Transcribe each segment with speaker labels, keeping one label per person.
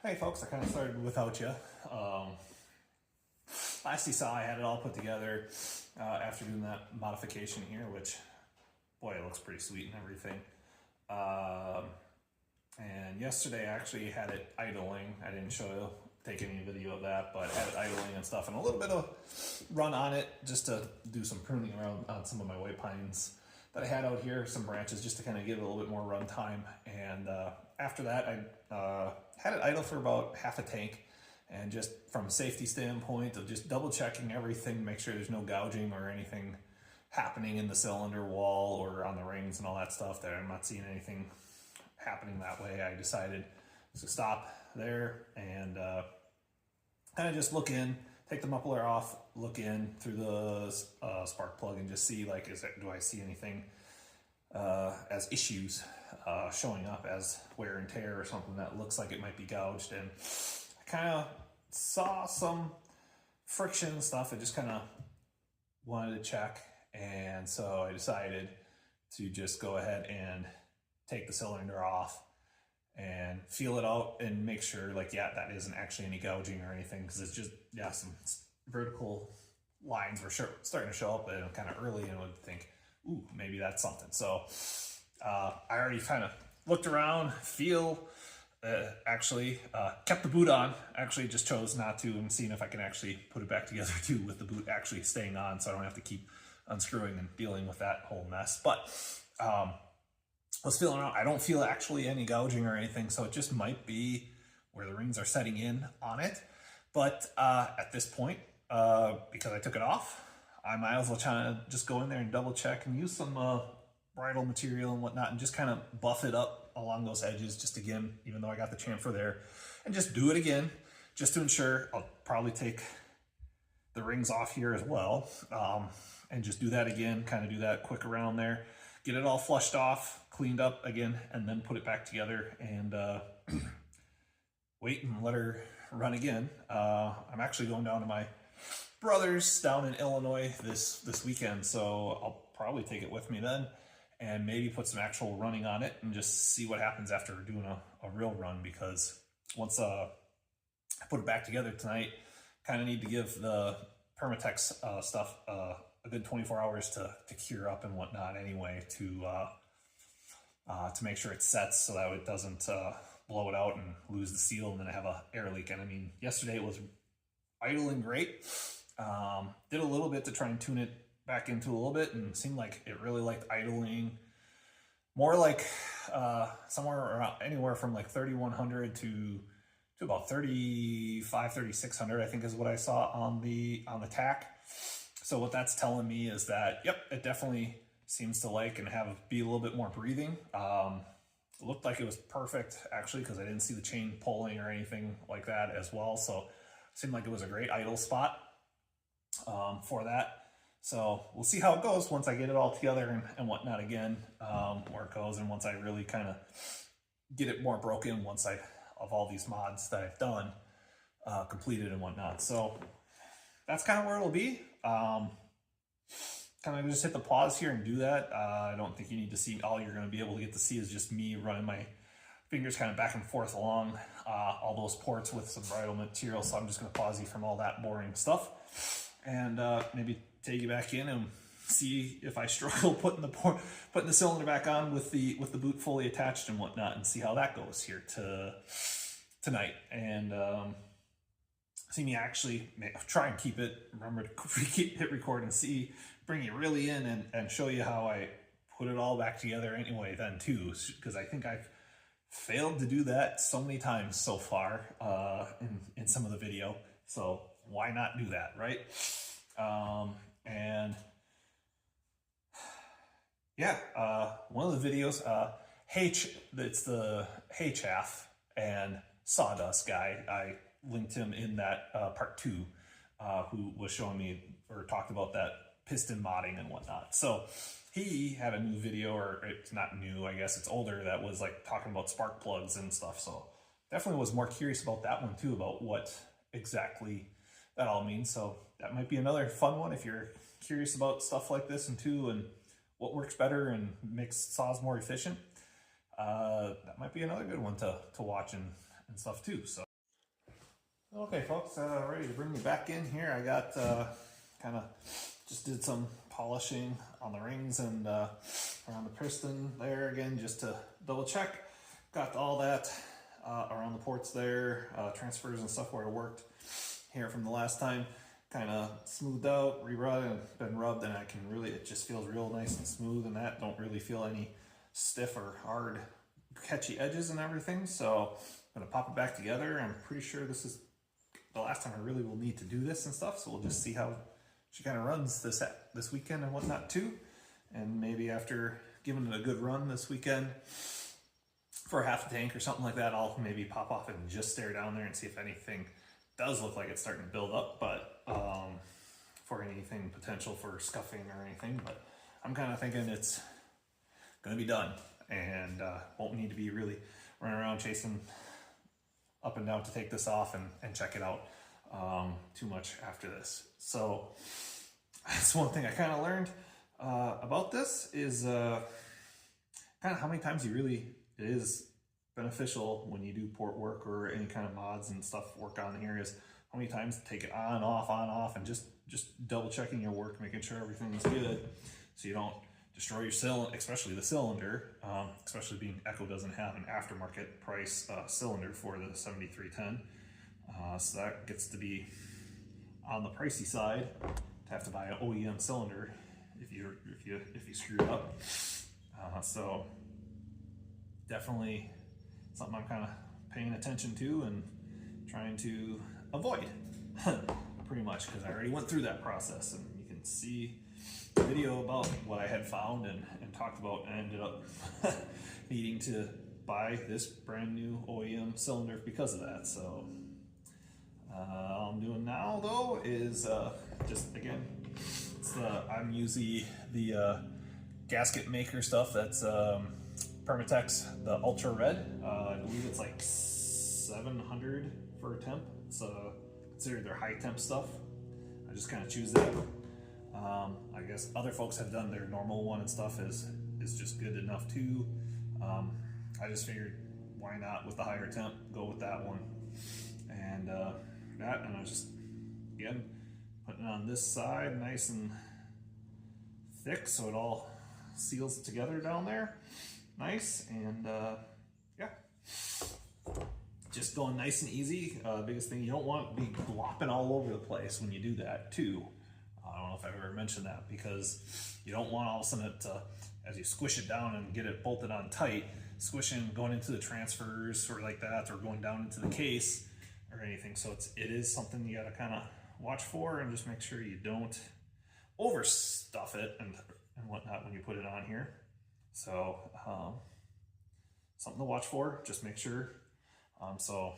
Speaker 1: Hey folks, I kind of started without you. Last you saw, I had it all put together after doing that modification here, which, boy, it looks pretty sweet and everything. And yesterday I actually had it idling. I didn't take any video of that, but had it idling and stuff, and a little bit of run on it just to do some pruning around on some of my white pines that I had out here, some branches, just to kind of give it a little bit more run time. And after that, I had it idle for about half a tank, and just from a safety standpoint of just double checking everything, make sure there's no gouging or anything happening in the cylinder wall or on the rings and all that stuff, that I'm not seeing anything happening that way. I decided to stop there and kind of just look in, take the muffler off, look in through the spark plug, and just see, like, do I see anything as issues showing up as wear and tear or something that looks like it might be gouged. And I kind of saw some friction stuff. I just kind of wanted to check, and so I decided to just go ahead and take the cylinder off and feel it out and make sure, like, yeah, that isn't actually any gouging or anything, because it's just, yeah, some vertical lines were starting to show up and kind of early, and I would think, ooh, maybe that's something. So I already kind of looked around, kept the boot on, actually just chose not to, and seeing if I can actually put it back together too with the boot actually staying on, so I don't have to keep unscrewing and dealing with that whole mess. But I was feeling around. I don't feel actually any gouging or anything, so it just might be where the rings are setting in on it. But at this point, because I took it off, I might as well try to just go in there and double check and use some bridle material and whatnot, and just kind of buff it up along those edges, just again, even though I got the chamfer there, and just do it again, just to ensure. I'll probably take the rings off here as well, and just do that again, kind of do that quick around there, get it all flushed off, cleaned up again, and then put it back together and wait and let her run again. I'm actually going down to my brother's down in Illinois this weekend, so I'll probably take it with me then and maybe put some actual running on it and just see what happens after doing a real run, because once I put it back together tonight, kind of need to give the Permatex stuff a good 24 hours to cure up and whatnot anyway, to make sure it sets so that it doesn't blow it out and lose the seal and then have a air leak. And I mean, yesterday it was idling great. Did a little bit to try and tune it back into a little bit, and seemed like it really liked idling more, like somewhere around anywhere from like 3100 to about 3600, I think is what I saw on the tack. So what that's telling me is that, yep, it definitely seems to like and be a little bit more breathing. It looked like it was perfect, actually, because I didn't see the chain pulling or anything like that as well. So it seemed like it was a great idle spot for that. So we'll see how it goes once I get it all together and whatnot again, where it goes, and once I really kind of get it more broken, once of all these mods that I've done completed and whatnot. So that's kind of where it'll be. Kind of just hit the pause here and do that. I don't think you need to see, all you're going to be able to get to see is just me running my fingers kind of back and forth along all those ports with some bridle material. So I'm just going to pause you from all that boring stuff and maybe take you back in and see if I struggle putting the cylinder back on with the boot fully attached and whatnot, and see how that goes here tonight. And see me actually try and remember to hit record and bring you really in and show you how I put it all back together anyway then too, because I think I've failed to do that so many times so far in some of the video. So why not do that, right? And yeah, one of the videos, it's the Hey Chaff and Sawdust guy. I linked him in that part 2, who was showing me or talked about that piston modding and whatnot. So he had a new video, or it's not new, I guess it's older, that was like talking about spark plugs and stuff. So definitely was more curious about that one too, about what exactly that all means. So that might be another fun one if you're curious about stuff like this and what works better and makes saws more efficient. That might be another good one to watch and stuff too. So Okay, folks, ready to bring me back in here. I got kind of just did some polishing on the rings and around the piston there again, just to double check. Got all that around the ports there, transfers and stuff where it worked here from the last time. Kind of smoothed out, re-rubbed, and been rubbed, and I can really, it just feels real nice and smooth, and that don't really feel any stiff or hard, catchy edges and everything. So I'm gonna pop it back together. I'm pretty sure this is the last time I really will need to do this and stuff, so we'll just see how she kind of runs this weekend and whatnot too. And maybe after giving it a good run this weekend for half a tank or something like that, I'll maybe pop off and just stare down there and see if anything does look like it's starting to build up, but for anything potential for scuffing or anything. But I'm kind of thinking it's gonna be done and won't need to be really running around chasing up and down to take this off and check it out too much after this. So that's one thing I kind of learned about this is kind of how many times it is beneficial when you do port work or any kind of mods and stuff work on here, is how many times take it on off and just double checking your work, making sure everything's good so you don't destroy your cylinder, especially the cylinder, especially being Echo doesn't have an aftermarket price cylinder for the 7310. So that gets to be on the pricey side to have to buy an OEM cylinder if you screw it up. So definitely something I'm kind of paying attention to and trying to avoid pretty much, because I already went through that process, and you can see the video about what I had found and talked about, and ended up needing to buy this brand new OEM cylinder because of that. So all I'm doing now though is just again, I'm using the gasket maker stuff that's Permatex, the Ultra Red. I believe it's like 700 for a temp. It's considered their high temp stuff. I just kind of choose that. I guess other folks have done their normal one and stuff is just good enough too. I just figured why not with the higher temp, go with that one. And I was just, again, putting it on this side nice and thick so it all seals together down there. Nice, and yeah, just going nice and easy. Biggest thing, you don't want to be glopping all over the place when you do that too. I don't know if I've ever mentioned that, because you don't want all of a sudden it to, as you squish it down and get it bolted on tight, squishing going into the transfers or like that, or going down into the case or anything. So it is something you got to kind of watch for, and just make sure you don't overstuff it and whatnot when you put it on here. So something to watch for, just make sure. So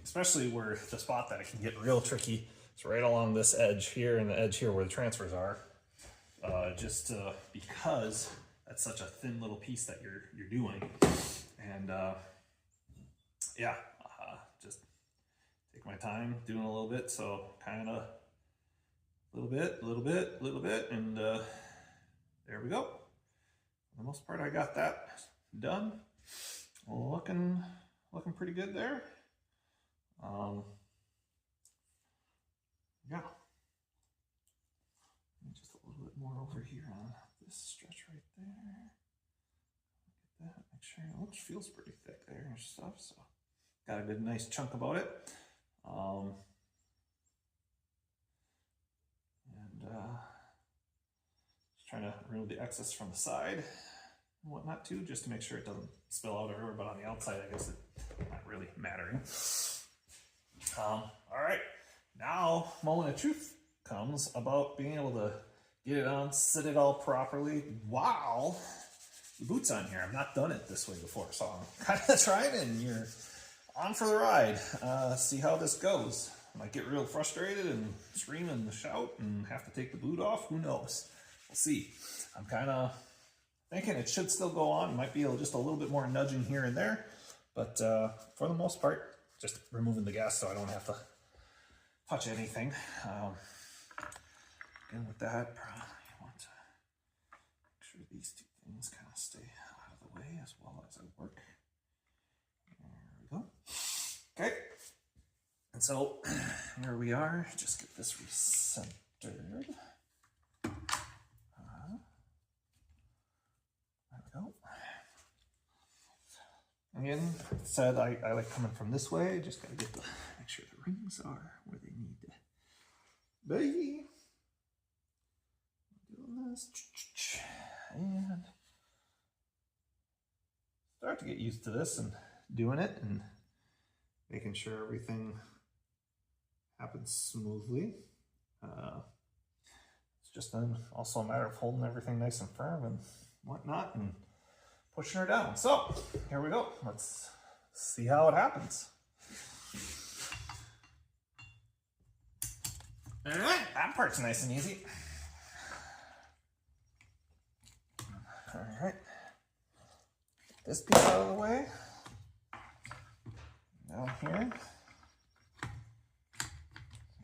Speaker 1: especially where the spot that it can get real tricky, it's right along this edge here and the edge here where the transfers are, just because that's such a thin little piece that you're doing. And yeah, just take my time doing a little bit. So kind of a little bit, and there we go. For the most part, I got that done. Looking pretty good there. Yeah. Just a little bit more over here on this stretch right there. Get that, make sure it feels pretty thick there and stuff. So got a good nice chunk about it. Just trying to remove the excess from the side and whatnot too, just to make sure it doesn't spill out everywhere, but on the outside I guess it's not really mattering. All right, now moment of truth comes about being able to get it on, sit it all properly while the boot's on here. I've not done it this way before, so I'm kind of trying it, and you're on for the ride. See how this goes. I might get real frustrated and scream and shout and have to take the boot off. Who knows? We'll see. I'm kind of thinking it should still go on. Might be just a little bit more nudging here and there, but for the most part, just removing the gas so I don't have to touch anything. Again, with that, probably want to make sure these two things kind of stay out of the way as well as I work. There we go. Okay. And So here we are, just get this recentered. There we go. Again, said I like coming from this way, just gotta get make sure the rings are where they need to be. Doing this, and start to get used to this and doing it and making sure everything happens smoothly. It's just then also a matter of holding everything nice and firm and whatnot and pushing her down. So here we go. Let's see how it happens. All right, that part's nice and easy. All right, this piece out of the way. Down here,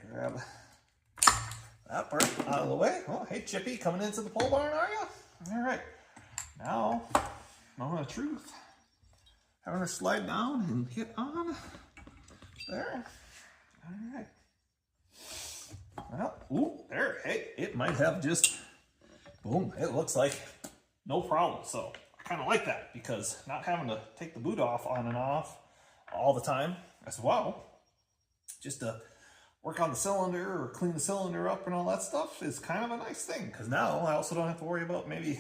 Speaker 1: grab that part out of the way. Oh, hey Chippy, coming into the pole barn, are you? All right, now, moment of truth. Having her slide down and hit on there. All right. Well, ooh, there, hey, it might have just, boom, it looks like no problem. So I kind of like that because not having to take the boot off on and off all the time as well, just to work on the cylinder or clean the cylinder up and all that stuff is kind of a nice thing, because now I also don't have to worry about maybe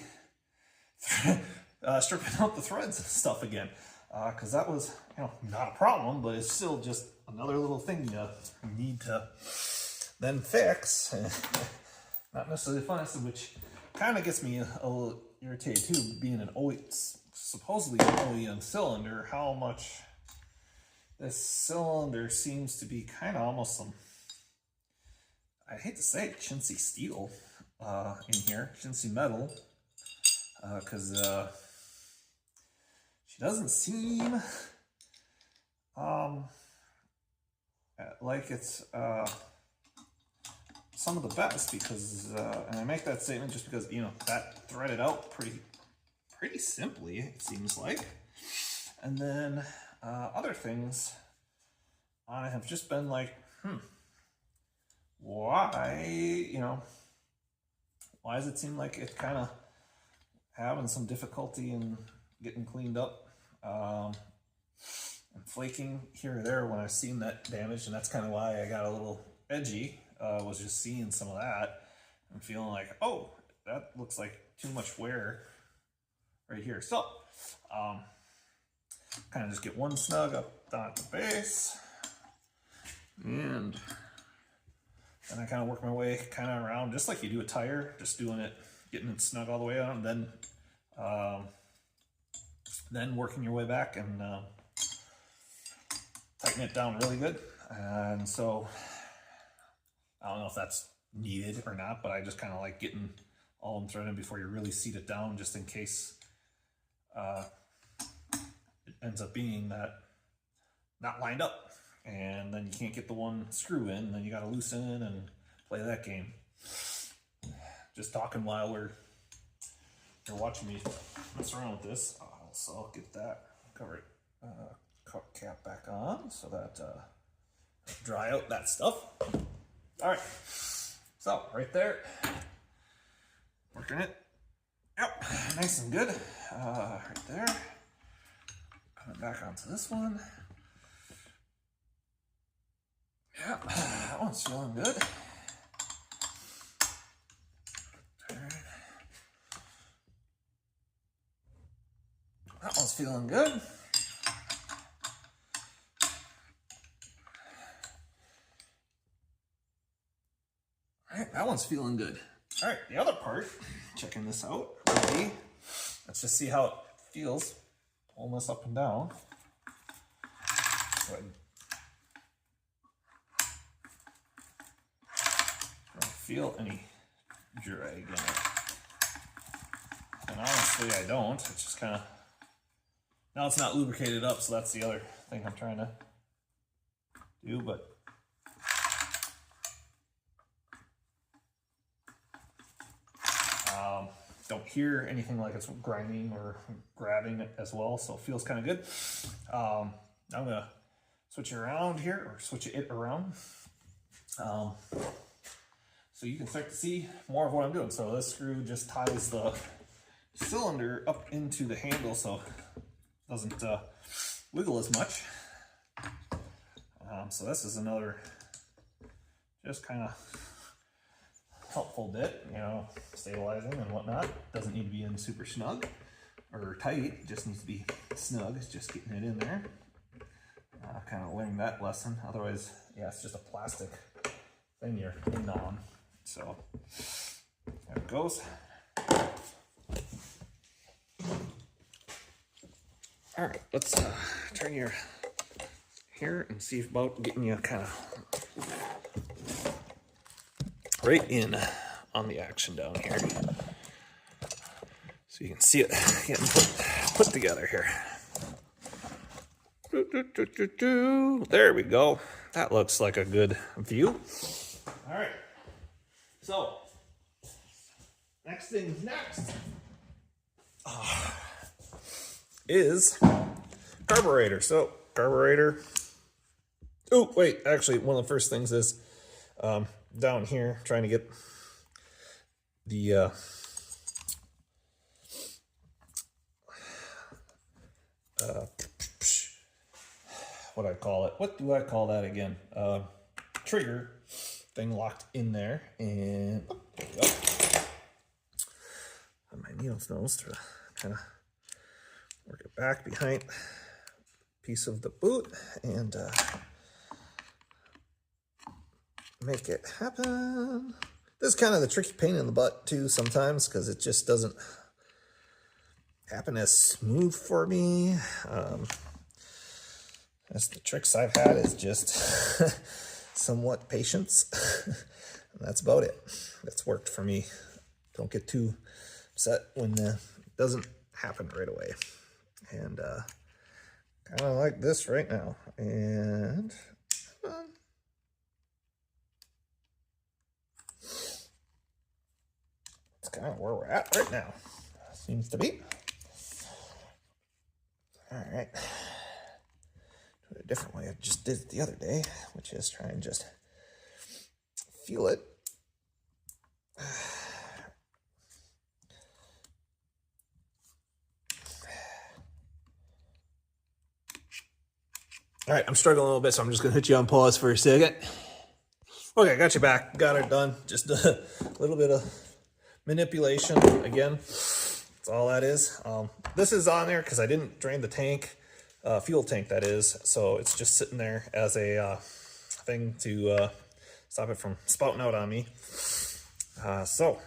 Speaker 1: stripping out the threads and stuff again, because that was, you know, not a problem, but it's still just another little thing you need to then fix. Not necessarily fun, which kind of gets me a little irritated too, being an supposedly an OEM cylinder, how much this cylinder seems to be kind of almost some, I hate to say it, chintzy steel in here, chintzy metal, because she doesn't seem like it's some of the best, because and I make that statement just because, you know, that threaded out pretty simply, it seems like. And then other things I have just been like, why, you know, why does it seem like it's kind of having some difficulty in getting cleaned up and flaking here or there when I've seen that damage? And that's kind of why I got a little edgy, was just seeing some of that and feeling like, oh, that looks like too much wear right here. So kind of just get one snug up at the base, and then I kind of work my way kind of around just like you do a tire, just doing it, getting it snug all the way on, and then working your way back and tighten it down really good. And so I don't know if that's needed or not, but I just kind of like getting all them threaded before you really seat it down, just in case it ends up being that not lined up, and then you can't get the one screw in, and then you got to loosen and play that game. Just talking while you're watching me mess around with this. So I'll get that cover cap back on so that dry out that stuff. All right, so right there, working it. Yep, nice and good. Right there. Coming back onto this one. Yep, that one's feeling good. Turn. That one's feeling good. All right, that one's feeling good. All right, the other part, checking this out, would be, let's just see how it feels. Pulling this up and down. Go ahead. I don't feel any drag in it. And honestly, I don't. It's just kind of, now it's not lubricated up, so that's the other thing I'm trying to do, but don't hear anything like it's grinding or grabbing it as well, so it feels kind of good. I'm gonna switch it around here, or switch it around. So you can start to see more of what I'm doing. So this screw just ties the cylinder up into the handle so it doesn't wiggle as much. So this is another just kind of helpful bit, you know, stabilizing and whatnot. Doesn't need to be in super snug or tight, it just needs to be snug. It's just getting it in there. Kind of learning that lesson. Otherwise, yeah, it's just a plastic thing you're in on. So there it goes. All right, let's turn your here and see about getting you kind of right in on the action down here, so you can see it getting put together here. There we go. That looks like a good view. All right. So next thing's next is carburetor. So carburetor. Oh wait, actually, one of the first things is down here trying to get the what I call it. What do I call that again? Trigger thing locked in there, and oh, there we go. On my needle's nose to kind of work it back behind a piece of the boot and make it happen. This is kind of the tricky pain in the butt too sometimes, because it just doesn't happen as smooth for me. That's the tricks I've had, is just somewhat patience. And that's about it. That's worked for me. Don't get too upset when it doesn't happen right away. And kind of like this right now. And it's kind of where we're at right now. Seems to be. All right. Do it a different way I just did it the other day, which is try and just feel it. All right, I'm struggling a little bit, so I'm just gonna hit you on pause for a second. Okay, got you back, got it done. Just a little bit of manipulation again. That's all that is. This is on there because I didn't drain the tank, fuel tank that is. So it's just sitting there as a thing to stop it from spouting out on me. So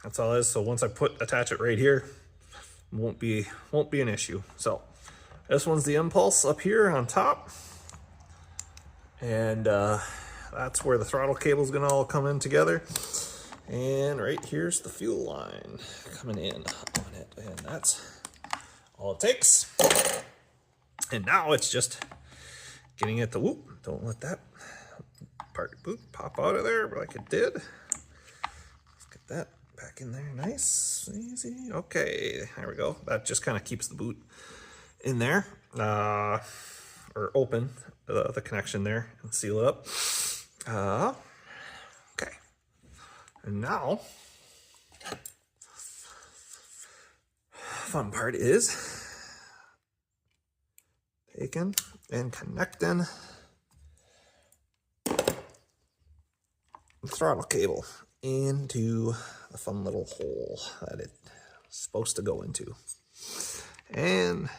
Speaker 1: that's all it is. So once I attach it right here, won't be an issue. So this one's the impulse up here on top, and that's where the throttle cable is gonna all come in together. And right here's the fuel line coming in on it, and that's all it takes. And now it's just getting it to whoop. Don't let that part pop out of there like it did. Let's get that back in there, nice, easy. Okay, there we go. That just kind of keeps the boot in there, or open the connection there and seal it up. Okay. And now, fun part is taking and connecting the throttle cable into the fun little hole that it's supposed to go into. And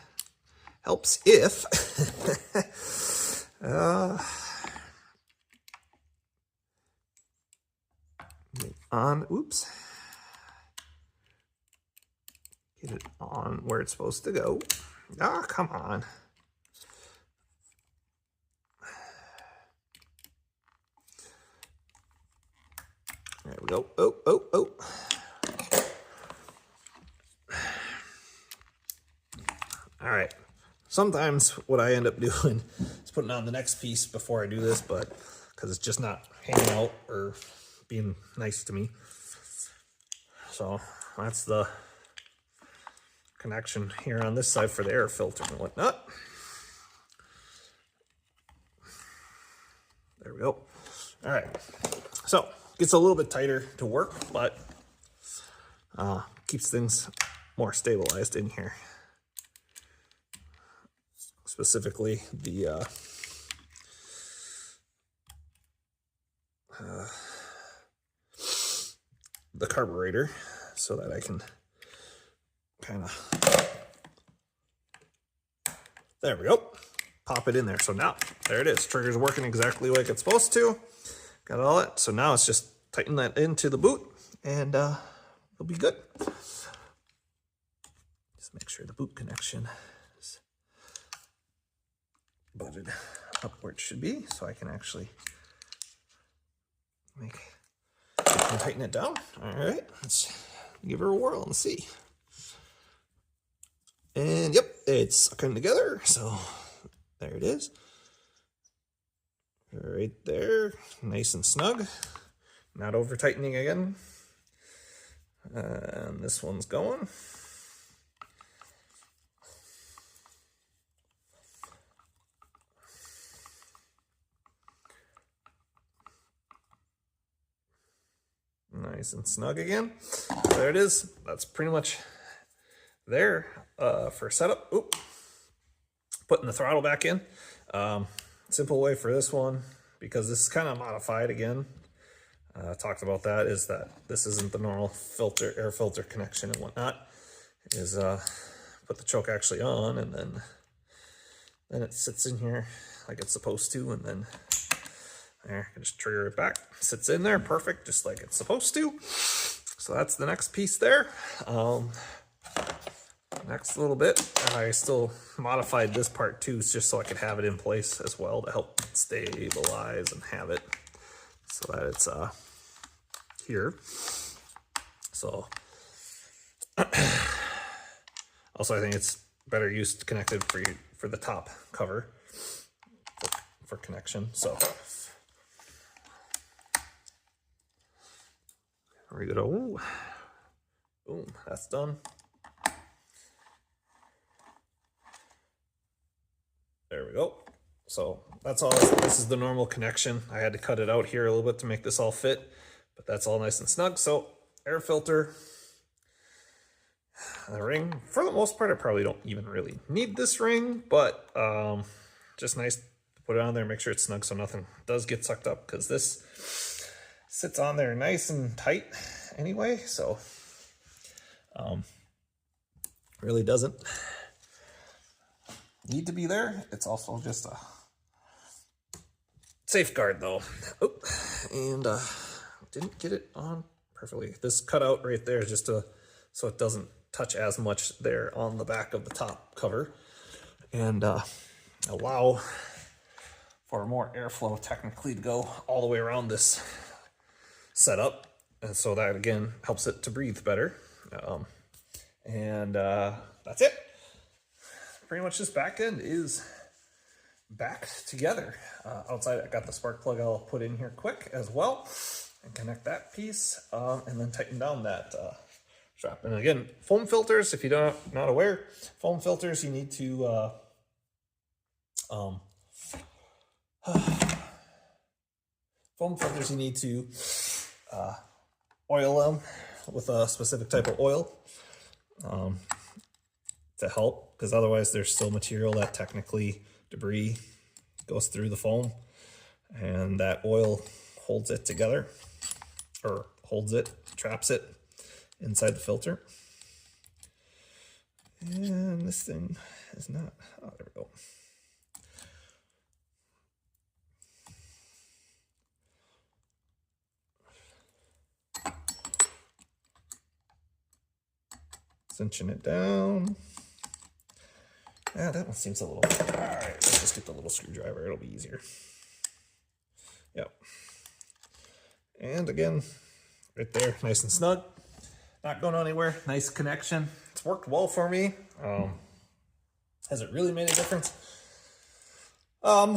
Speaker 1: helps if oops, get it on where it's supposed to go. Ah, come on. There we go. Oh. All right. Sometimes what I end up doing is putting on the next piece before I do this, but because it's just not hanging out or being nice to me. So that's the connection here on this side for the air filter and whatnot. There we go. All right, so gets a little bit tighter to work, but keeps things more stabilized in here. Specifically the carburetor, so that I can kind of, there we go, pop it in there. So now, there it is. Trigger's working exactly like it's supposed to. Got all that. So now it's just tighten that into the boot, and it'll be good. Just make sure the boot connection is butted up where it should be, so I can actually tighten it down. All right, let's give her a whirl and see. And yep, it's coming together. So there it is. Right there, nice and snug. Not over tightening again. And this one's going. Nice and snug again. There it is. That's pretty much there for setup. Oop. Putting the throttle back in. Simple way for this one, because this is kind of modified again. Talked about that, is that this isn't the normal filter, air filter connection and whatnot. Is put the choke actually on, and then it sits in here like it's supposed to, and then there, I can just trigger it back. Sits in there perfect, just like it's supposed to. So that's the next piece there. Next little bit, I still modified this part too, just so I could have it in place as well to help stabilize and have it so that it's here. So also I think it's better used connected for the top cover for connection. So there we go. Ooh. Boom, that's done. There we go. So that's all. This is the normal connection. I had to cut it out here a little bit to make this all fit, but that's all nice and snug. So air filter, the ring, for the most part, I probably don't even really need this ring, but just nice to put it on there, make sure it's snug so nothing does get sucked up, because this sits on there nice and tight anyway, so really doesn't need to be there. It's also just a safeguard though. Oh, and didn't get it on perfectly. This cutout right there is just so it doesn't touch as much there on the back of the top cover, and allow for more airflow technically to go all the way around this setup, and so that again helps it to breathe better. And that's it. Pretty much this back end is back together. Outside, I got the spark plug I'll put in here quick as well, and connect that piece, and then tighten down that strap. And again, foam filters, if you're not aware, foam filters, you need to oil them with a specific type of oil to help, because otherwise there's still material that technically debris goes through the foam, and that oil holds it together, or traps it inside the filter. And this thing is not, oh, there we go. Cinching it down. Yeah, that one seems a little, all right, let's just get the little screwdriver, it'll be easier. Yep. And again, right there, nice and snug. Not going anywhere, nice connection. It's worked well for me. Has it really made a difference? I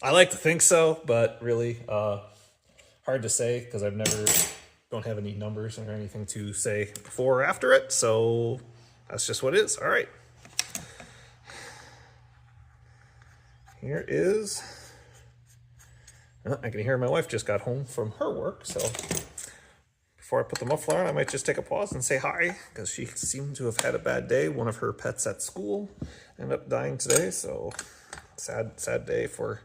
Speaker 1: like to think so, but really hard to say, because don't have any numbers or anything to say before or after it, so that's just what it is. All right. Here is I can hear my wife just got home from her work, so before I put the muffler on, I might just take a pause and say hi, because she seemed to have had a bad day. One of her pets at school ended up dying today, so sad day for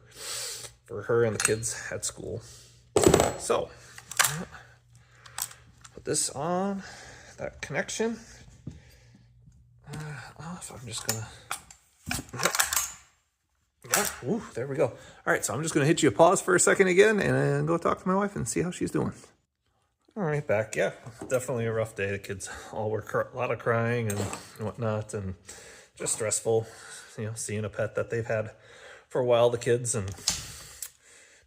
Speaker 1: her and the kids at school. So, put this on, that connection. Off, I'm just gonna, yeah, ooh, there we go. All right, so I'm just gonna hit you a pause for a second again and go talk to my wife and see how she's doing. All right, back. Yeah, definitely a rough day. The kids all were a lot of crying and whatnot, and just stressful, seeing a pet that they've had for a while, the kids, and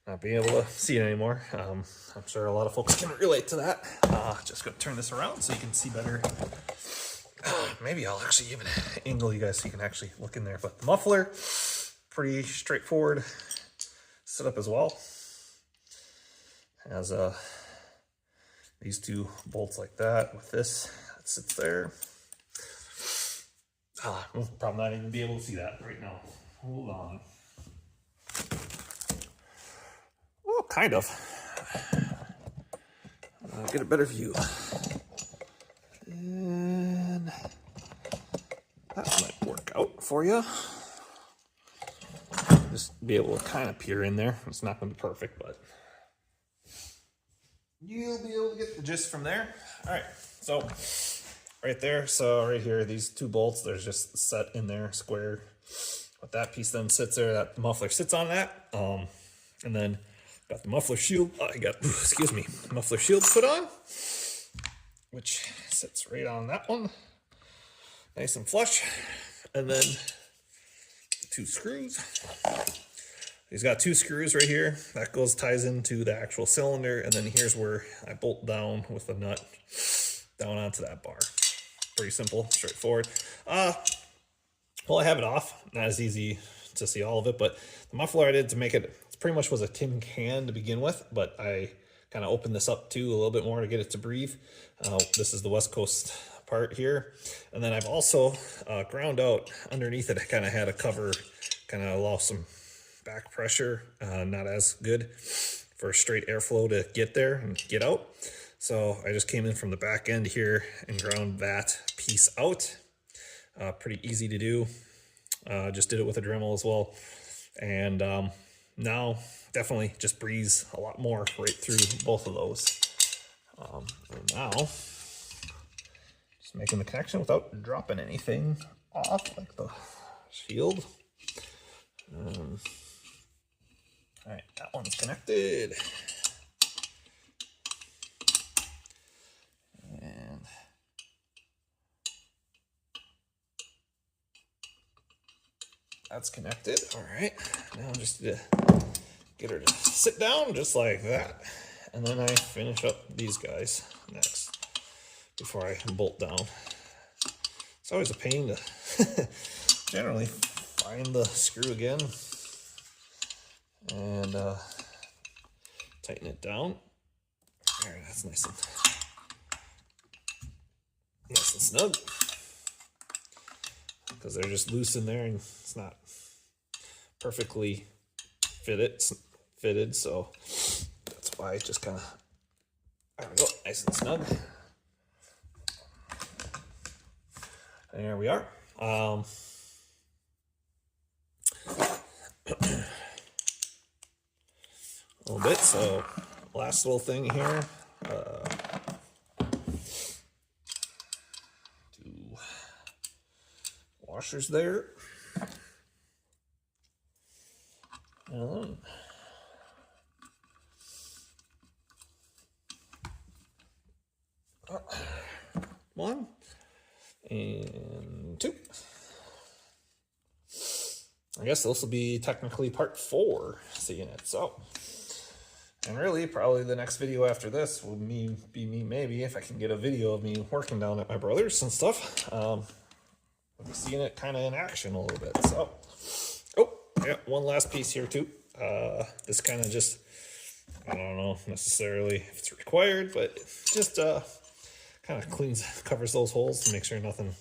Speaker 1: not being able to see it anymore. I'm sure a lot of folks can relate to that. Just gonna turn this around so you can see better. Maybe I'll actually even angle you guys so you can actually look in there. But the muffler, pretty straightforward setup as well. Has these two bolts like that with this that sits there. We'll probably not even be able to see that right now. Hold on. Well, kind of. Get a better view. And that might work out for you. Just be able to kind of peer in there. It's not going to be perfect, but you'll be able to get the gist from there. All right, so right there, so right here, these two bolts, there's just set in there, square. But that piece then sits there, that muffler sits on that. And then got the muffler shield, muffler shield put on, which sits right on that one, nice and flush. And then the two screws. He's got two screws right here. That ties into the actual cylinder, and then here's where I bolt down with the nut down onto that bar. Pretty simple, straightforward. Well, I have it off. Not as easy to see all of it, but the muffler I did to make it pretty much was a tin can to begin with, but I kind of opened this up too a little bit more to get it to breathe. This is the West Coast part here. And then I've also ground out underneath it. I kind of had a cover, kind of allow some back pressure, not as good for straight airflow to get there and get out. So I just came in from the back end here and ground that piece out. Pretty easy to do. Just did it with a Dremel as well. And now definitely just breeze a lot more right through both of those. And now just making the connection without dropping anything off, like the shield. All right, that one's connected. And that's connected. All right, now just to get her to sit down just like that. And then I finish up these guys next before I bolt down. It's always a pain to generally find the screw again and tighten it down. There, that's nice and snug, because they're just loose in there and it's not perfectly fitted, so that's why it's just kind of, there we go, nice and snug. And there we are. A little bit, so last little thing here, two washers there. One and two. I guess this will be technically part 4 seeing it. So, and really probably the next video after this will be me maybe if I can get a video of me working down at my brother's and stuff. We'll be seeing it kind of in action a little bit. So, oh yeah, one last piece here too. This kind of just, I don't know necessarily if it's required, but it just kind of covers those holes to make sure nothing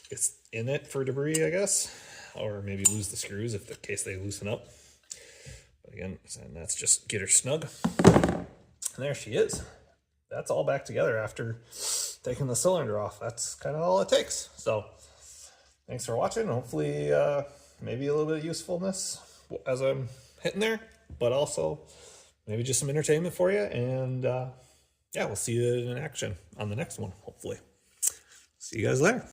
Speaker 1: gets in it for debris, I guess, or maybe lose the screws if the case they loosen up. But again, and that's just get her snug. And there she is. That's all back together after taking the cylinder off. That's kind of all it takes. So thanks for watching. Hopefully maybe a little bit of usefulness as I'm hitting there, but also maybe just some entertainment for you. And yeah, we'll see you in action on the next one, hopefully. See you guys later.